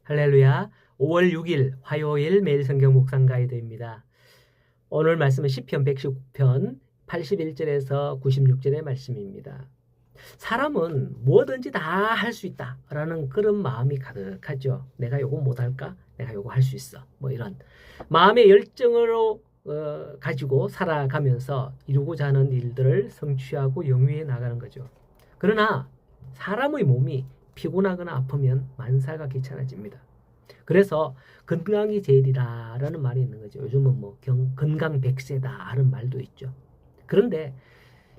할렐루야. 5월 6일 화요일 매일 성경 묵상 가이드입니다. 오늘 말씀은 시편 119편 81절에서 96절의 말씀입니다. 사람은 뭐든지 다 할 수 있다라는 그런 마음이 가득하죠. 내가 요거 못할까? 내가 요거 할 수 있어. 뭐 이런 마음의 열정으로 가지고 살아가면서 이루고자 하는 일들을 성취하고 영위해 나가는 거죠. 그러나 사람의 몸이 피곤하거나 아프면 만사가 귀찮아집니다. 그래서 건강이 제일이라는 말이 있는 거죠. 요즘은 뭐 건강 백세다 하는 말도 있죠. 그런데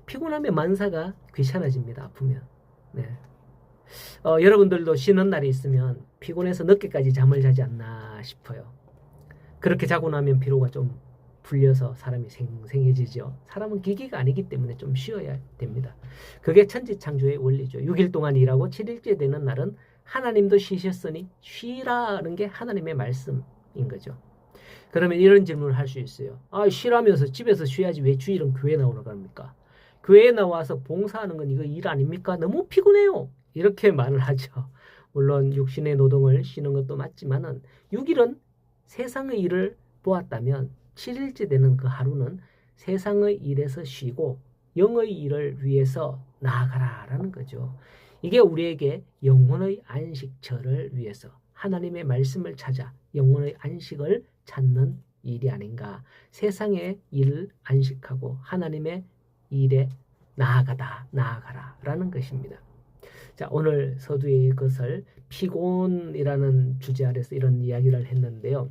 피곤하면 만사가 귀찮아집니다. 아프면. 네. 여러분들도 쉬는 날이 있으면 피곤해서 늦게까지 잠을 자지 않나 싶어요. 그렇게 자고 나면 피로가 좀 풀려서 사람이 생생해지죠. 사람은 기계가 아니기 때문에 좀 쉬어야 됩니다. 그게 천지창조의 원리죠. 6일 동안 일하고 7일째 되는 날은 하나님도 쉬셨으니 쉬라는 게 하나님의 말씀인 거죠. 그러면 이런 질문을 할 수 있어요. 쉬라면서 집에서 쉬어야지 왜 주일은 교회 나오라고 합니까? 교회에 나와서 봉사하는 건 이거 일 아닙니까? 너무 피곤해요. 이렇게 말을 하죠. 물론 육신의 노동을 쉬는 것도 맞지만은 6일은 세상의 일을 보았다면 7일째 되는 그 하루는 세상의 일에서 쉬고 영의 일을 위해서 나아가라라는 거죠. 이게 우리에게 영혼의 안식처를 위해서 하나님의 말씀을 찾아 영혼의 안식을 찾는 일이 아닌가. 세상의 일을 안식하고 하나님의 일에 나아가라라는 것입니다. 자, 오늘 서두에 이것을 피곤이라는 주제 아래서 이런 이야기를 했는데요.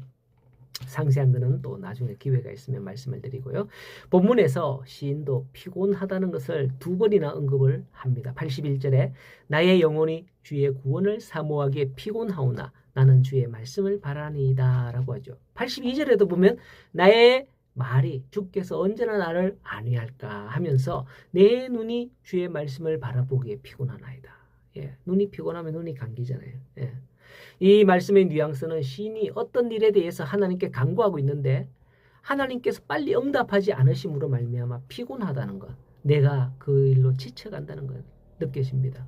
상세한 것은 또 나중에 기회가 있으면 말씀을 드리고요. 본문에서 시인도 피곤하다는 것을 2번이나 언급을 합니다. 81절에 나의 영혼이 주의 구원을 사모하기에 피곤하오나 나는 주의 말씀을 바라니이다 라고 하죠. 82절에도 보면 나의 말이 주께서 언제나 나를 안위할까 하면서 내 눈이 주의 말씀을 바라보기에 피곤하나이다. 예, 눈이 피곤하면 눈이 감기잖아요. 예. 이 말씀의 뉘앙스는 시인이 어떤 일에 대해서 하나님께 간구하고 있는데 하나님께서 빨리 응답하지 않으심으로 말미암아 피곤하다는 것, 내가 그 일로 지쳐간다는 것 느껴집니다.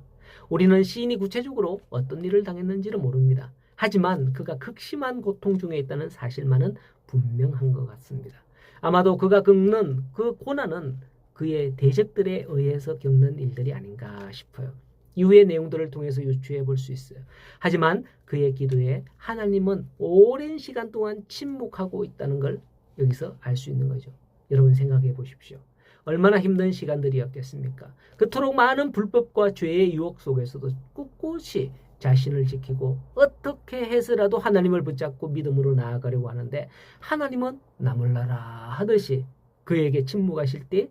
우리는 시인이 구체적으로 어떤 일을 당했는지를 모릅니다. 하지만 그가 극심한 고통 중에 있다는 사실만은 분명한 것 같습니다. 아마도 그가 겪는 그 고난은 그의 대적들에 의해서 겪는 일들이 아닌가 싶어요. 이후의 내용들을 통해서 유추해 볼 수 있어요. 하지만 그의 기도에 하나님은 오랜 시간 동안 침묵하고 있다는 걸 여기서 알 수 있는 거죠. 여러분 생각해 보십시오. 얼마나 힘든 시간들이었겠습니까? 그토록 많은 불법과 죄의 유혹 속에서도 꿋꿋이 자신을 지키고 어떻게 해서라도 하나님을 붙잡고 믿음으로 나아가려고 하는데 하나님은 나몰라라 하듯이 그에게 침묵하실 때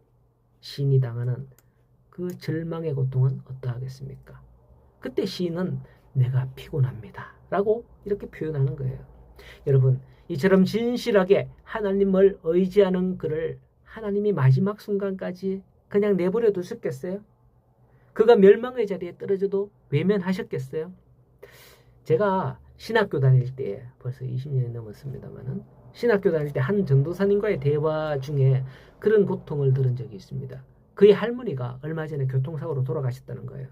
시인이 당하는 그 절망의 고통은 어떠하겠습니까? 그때 시인은 내가 피곤합니다 라고 이렇게 표현하는 거예요. 여러분, 이처럼 진실하게 하나님을 의지하는 그를 하나님이 마지막 순간까지 그냥 내버려 두셨겠어요? 그가 멸망의 자리에 떨어져도 외면하셨겠어요? 제가 신학교 다닐 때 벌써 20년이 넘었습니다만은 신학교 다닐 때 한 전도사님과의 대화 중에 그런 고통을 들은 적이 있습니다. 그의 할머니가 얼마 전에 교통사고로 돌아가셨다는 거예요.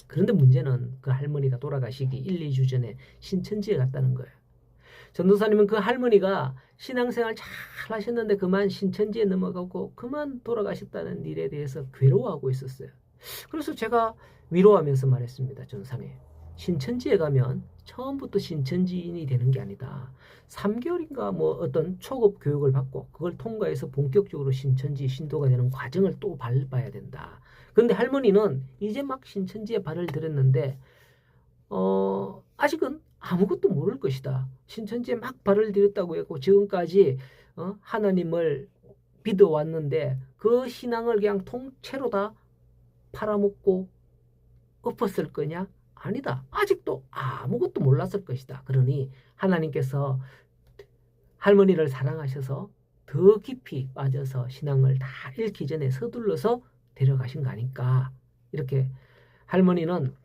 그런데 문제는 그 할머니가 돌아가시기 1, 2주 전에 신천지에 갔다는 거예요. 전도사님은 그 할머니가 신앙생활 잘 하셨는데 그만 신천지에 넘어가고 그만 돌아가셨다는 일에 대해서 괴로워하고 있었어요. 그래서 제가 위로하면서 말했습니다. 전사님, 신천지에 가면 처음부터 신천지인이 되는 게 아니다. 3개월인가 뭐 어떤 초급 교육을 받고 그걸 통과해서 본격적으로 신천지 신도가 되는 과정을 또 밟아야 된다. 그런데 할머니는 이제 막 신천지에 발을 들였는데 아직은 아무것도 모를 것이다. 신천지에 막 발을 들였다고 했고 지금까지 하나님을 믿어왔는데 그 신앙을 그냥 통째로 다 팔아먹고 엎었을 거냐? 아니다. 아직도 아무것도 몰랐을 것이다. 그러니 하나님께서 할머니를 사랑하셔서 더 깊이 빠져서 신앙을 다 잃기 전에 서둘러서 데려가신 거 아닐까. 이렇게 할머니는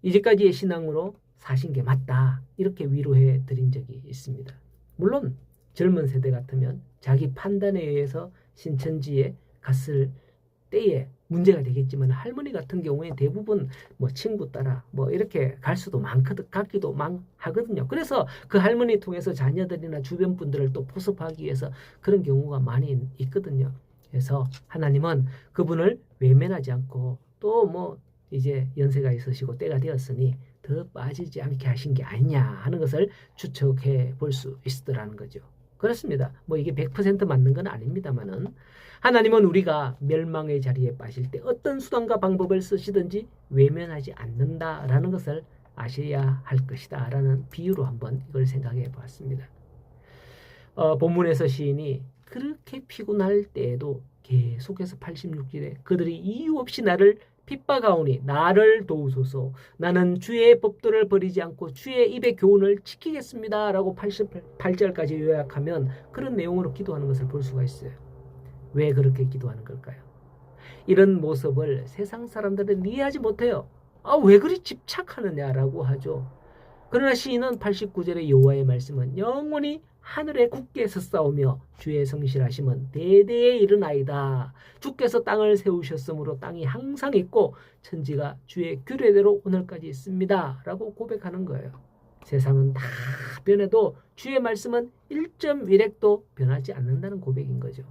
이제까지의 신앙으로 사신 게 맞다. 이렇게 위로해 드린 적이 있습니다. 물론 젊은 세대 같으면 자기 판단에 의해서 신천지에 갔을 때에 문제가 되겠지만 할머니 같은 경우에 대부분 뭐 친구 따라 뭐 이렇게 갈 수도 가기도 하거든요. 그래서 그 할머니 통해서 자녀들이나 주변 분들을 또 포섭하기 위해서 그런 경우가 많이 있거든요. 그래서 하나님은 그분을 외면하지 않고 또 뭐 이제 연세가 있으시고 때가 되었으니 더 빠지지 않게 하신 게 아니냐 하는 것을 추측해 볼 수 있더라는 거죠. 그렇습니다. 뭐 이게 100% 맞는 건 아닙니다만은 하나님은 우리가 멸망의 자리에 빠질 때 어떤 수단과 방법을 쓰시든지 외면하지 않는다라는 것을 아셔야 할 것이다 라는 비유로 한번 이걸 생각해 보았습니다. 본문에서 시인이 그렇게 피곤할 때에도 계속해서 86절에 그들이 이유 없이 나를 핍박하오니 나를 도우소서 나는 주의 법도를 버리지 않고 주의 입의 교훈을 지키겠습니다 라고 88절까지 요약하면 그런 내용으로 기도하는 것을 볼 수가 있어요. 왜 그렇게 기도하는 걸까요? 이런 모습을 세상 사람들은 이해하지 못해요. 왜 그리 집착하느냐라고 하죠. 그러나 시인은 89절의 여호와의 말씀은 영원히 하늘에 굳게 섰사오며 주의 성실하심은 대대에 이르나이다. 주께서 땅을 세우셨으므로 땅이 항상 있고 천지가 주의 규례대로 오늘까지 있습니다. 라고 고백하는 거예요. 세상은 다 변해도 주의 말씀은 1.1획도 변하지 않는다는 고백인 거죠.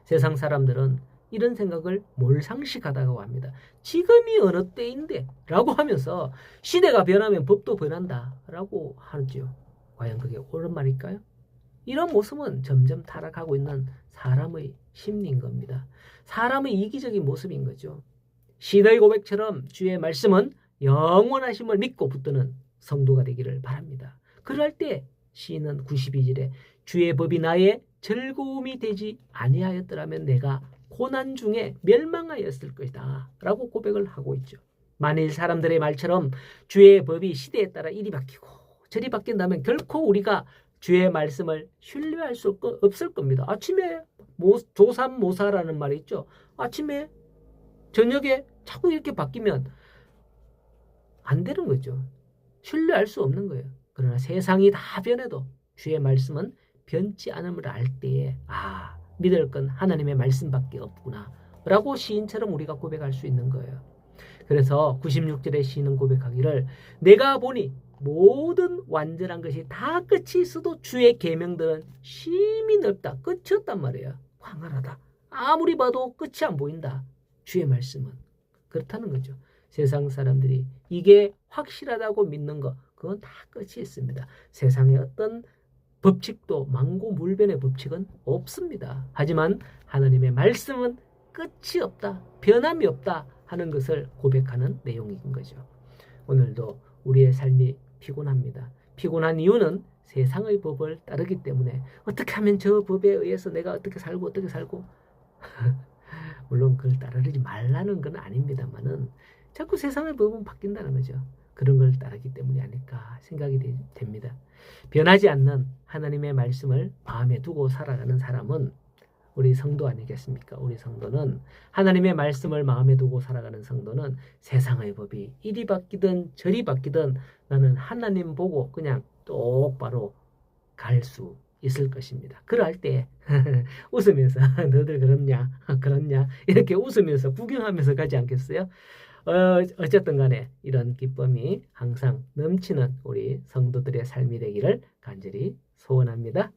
세상 사람들은 이런 생각을 몰상식하다고 합니다. 지금이 어느 때인데 라고 하면서 시대가 변하면 법도 변한다 라고 하죠. 과연 그게 옳은 말일까요? 이런 모습은 점점 타락하고 있는 사람의 심리인 겁니다. 사람의 이기적인 모습인 거죠. 시대의 고백처럼 주의 말씀은 영원하심을 믿고 붙드는 성도가 되기를 바랍니다. 그럴 때 시인은 92절에 주의 법이 나의 즐거움이 되지 아니하였더라면 내가 고난 중에 멸망하였을 것이다 라고 고백을 하고 있죠. 만일 사람들의 말처럼 주의 법이 시대에 따라 이리 바뀌고 저리 바뀐다면 결코 우리가 주의 말씀을 신뢰할 수 없을 겁니다. 아침에 조삼모사라는 말이 있죠. 아침에 저녁에 자꾸 이렇게 바뀌면 안 되는 거죠. 신뢰할 수 없는 거예요. 그러나 세상이 다 변해도 주의 말씀은 변치 않음을 알 때에 믿을 건 하나님의 말씀밖에 없구나 라고 시인처럼 우리가 고백할 수 있는 거예요. 그래서 96절에 시인은 고백하기를 내가 보니 모든 완전한 것이 다 끝이 있어도 주의 계명들은 심히 넓다. 끝이 없단 말이에요. 광활하다. 아무리 봐도 끝이 안 보인다. 주의 말씀은. 그렇다는 거죠. 세상 사람들이 이게 확실하다고 믿는 거 그건 다 끝이 있습니다. 세상에 어떤 법칙도 망고물변의 법칙은 없습니다. 하지만 하나님의 말씀은 끝이 없다. 변함이 없다 하는 것을 고백하는 내용인 거죠. 오늘도 우리의 삶이 피곤합니다. 피곤한 이유는 세상의 법을 따르기 때문에 어떻게 하면 저 법에 의해서 내가 어떻게 살고 물론 그걸 따르지 말라는 건 아닙니다만은 자꾸 세상의 법은 바뀐다는 거죠. 그런 걸 따르기 때문이 아닐까 생각이 됩니다. 변하지 않는 하나님의 말씀을 마음에 두고 살아가는 사람은 우리 성도 아니겠습니까? 우리 성도는 하나님의 말씀을 마음에 두고 살아가는 성도는 세상의 법이 이리 바뀌든 저리 바뀌든 나는 하나님 보고 그냥 똑바로 갈 수 있을 것입니다. 그럴 때 웃으면서 너들 그렇냐 이렇게 웃으면서 구경하면서 가지 않겠어요? 어쨌든 간에 이런 기쁨이 항상 넘치는 우리 성도들의 삶이 되기를 간절히 소원합니다.